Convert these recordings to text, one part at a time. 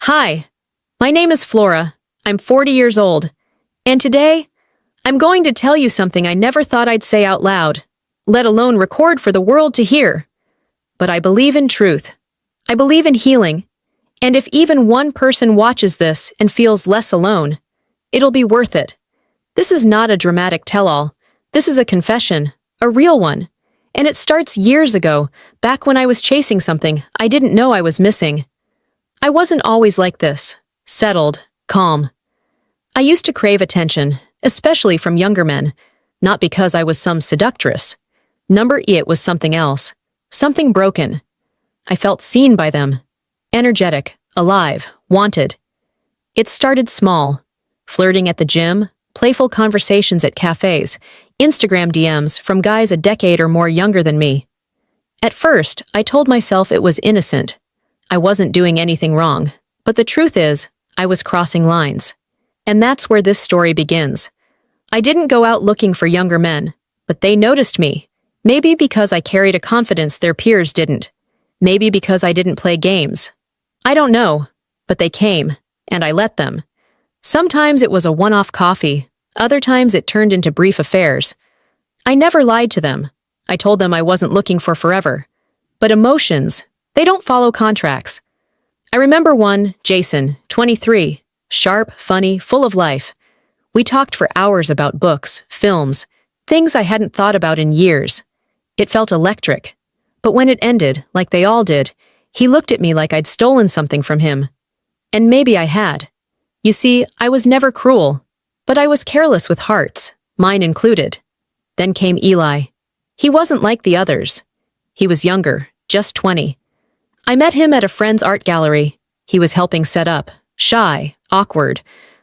Hi, my name is Flora. I'm 40 years old. And today, I'm going to tell you something I never thought I'd say out loud, let alone record for the world to hear. But I believe in truth. I believe in healing. And if even one person watches this and feels less alone, it'll be worth it. This is not a dramatic tell-all. This is a confession, a real one. And it starts years ago, back when I was chasing something I didn't know I was missing. I wasn't always like this, settled, calm. I used to crave attention, especially from younger men, not because I was some seductress. It was something else, something broken. I felt seen by them, energetic, alive, wanted. It started small, flirting at the gym, playful conversations at cafes, Instagram DMs from guys a decade or more younger than me. At first, I told myself it was innocent. I wasn't doing anything wrong, but the truth is, I was crossing lines. And that's where this story begins. I didn't go out looking for younger men, but they noticed me. Maybe because I carried a confidence their peers didn't. Maybe because I didn't play games. I don't know, but they came, and I let them. Sometimes it was a one-off coffee, other times it turned into brief affairs. I never lied to them. I told them I wasn't looking for forever. But emotions, they don't follow contracts. I remember one, Jason, 23, sharp, funny, full of life. We talked for hours about books, films, things I hadn't thought about in years. It felt electric. But when it ended, like they all did, he looked at me like I'd stolen something from him. And maybe I had. You see, I was never cruel, but I was careless with hearts, mine included. Then came Eli. He wasn't like the others. He was younger, just 20. I met him at a friend's art gallery. He was helping set up, shy, awkward,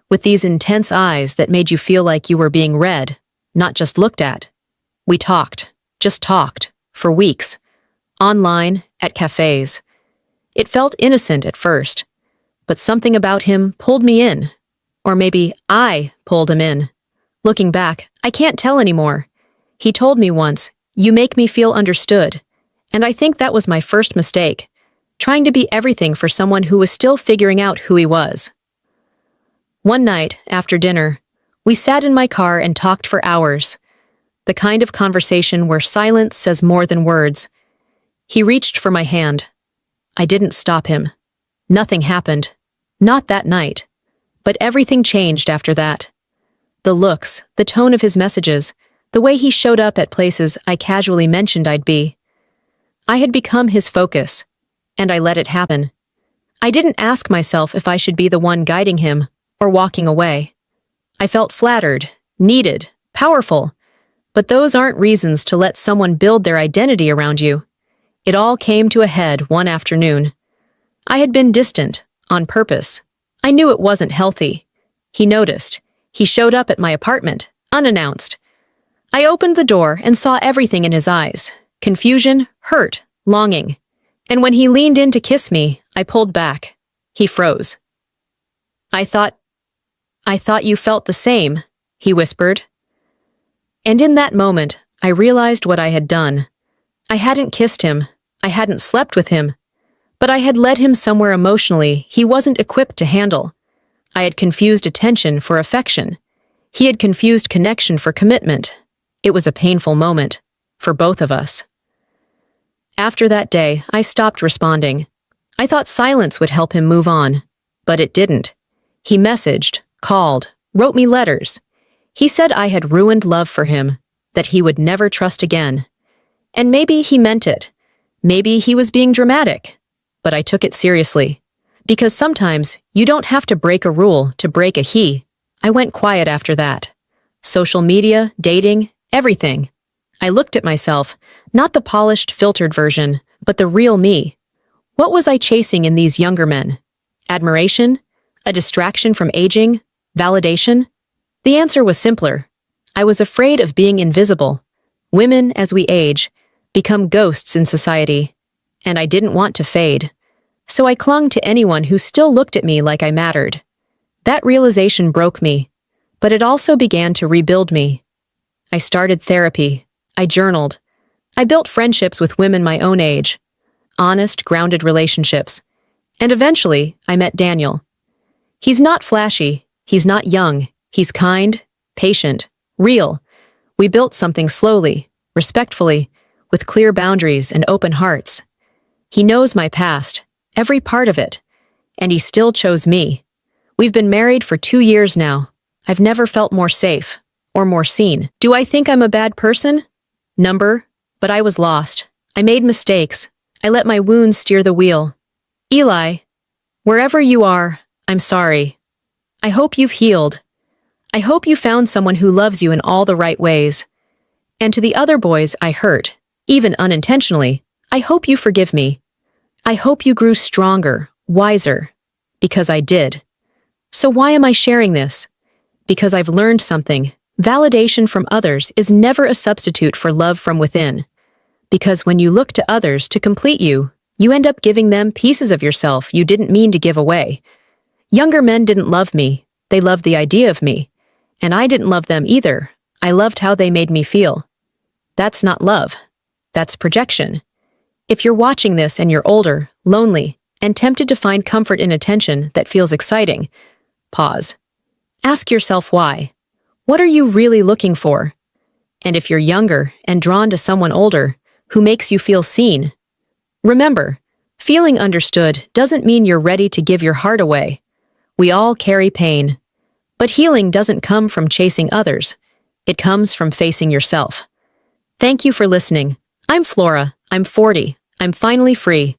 with these intense eyes that made you feel like you were being read, not just looked at. We talked, just talked, for weeks. Online, at cafes. It felt innocent at first, but something about him pulled me in. Or maybe I pulled him in. Looking back, I can't tell anymore. He told me once, "You make me feel understood." And I think that was my first mistake, trying to be everything for someone who was still figuring out who he was. One night, after dinner, we sat in my car and talked for hours. The kind of conversation where silence says more than words. He reached for my hand. I didn't stop him. Nothing happened. Not that night. But everything changed after that. The looks, the tone of his messages, the way he showed up at places I casually mentioned I'd be. I had become his focus, and I let it happen. I didn't ask myself if I should be the one guiding him or walking away. I felt flattered, needed, powerful, but those aren't reasons to let someone build their identity around you. It all came to a head one afternoon. I had been distant, on purpose. I knew it wasn't healthy. He noticed. He showed up at my apartment, unannounced. I opened the door and saw everything in his eyes. Confusion, hurt, longing. And when he leaned in to kiss me, I pulled back. He froze. I thought you felt the same," he whispered. And in that moment, I realized what I had done. I hadn't kissed him. I hadn't slept with him. But I had led him somewhere emotionally he wasn't equipped to handle. I had confused attention for affection. He had confused connection for commitment. It was a painful moment, for both of us. After that day, I stopped responding. I thought silence would help him move on, but it didn't. He messaged, called, wrote me letters. He said I had ruined love for him, that he would never trust again. And maybe he meant it. Maybe he was being dramatic. But I took it seriously. Because sometimes you don't have to break a rule to break a he. I went quiet after that. Social media, dating, everything. I looked at myself, not the polished, filtered version, but the real me. What was I chasing in these younger men? Admiration? A distraction from aging? Validation? The answer was simpler. I was afraid of being invisible. Women, as we age, become ghosts in society. And I didn't want to fade. So I clung to anyone who still looked at me like I mattered. That realization broke me, but it also began to rebuild me. I started therapy. I journaled. I built friendships with women my own age. Honest, grounded relationships. And eventually, I met Daniel. He's not flashy, he's not young, he's kind, patient, real. We built something slowly, respectfully, with clear boundaries and open hearts. He knows my past, every part of it, and he still chose me. We've been married for 2 years now. I've never felt more safe, or more seen. Do I think I'm a bad person? But I was lost. I made mistakes. I let my wounds steer the wheel. Eli, wherever you are, I'm sorry. I hope you've healed. I hope you found someone who loves you in all the right ways. And to the other boys I hurt, even unintentionally, I hope you forgive me. I hope you grew stronger, wiser, because I did. So why am I sharing this? Because I've learned something. Validation from others is never a substitute for love from within. Because when you look to others to complete you, you end up giving them pieces of yourself you didn't mean to give away. Younger men didn't love me, they loved the idea of me. And I didn't love them either, I loved how they made me feel. That's not love. That's projection. If you're watching this and you're older, lonely, and tempted to find comfort in attention that feels exciting, pause. Ask yourself why. What are you really looking for? And if you're younger and drawn to someone older who makes you feel seen, remember, feeling understood doesn't mean you're ready to give your heart away. We all carry pain. But healing doesn't come from chasing others. It comes from facing yourself. Thank you for listening. I'm Flora. I'm 40. I'm finally free.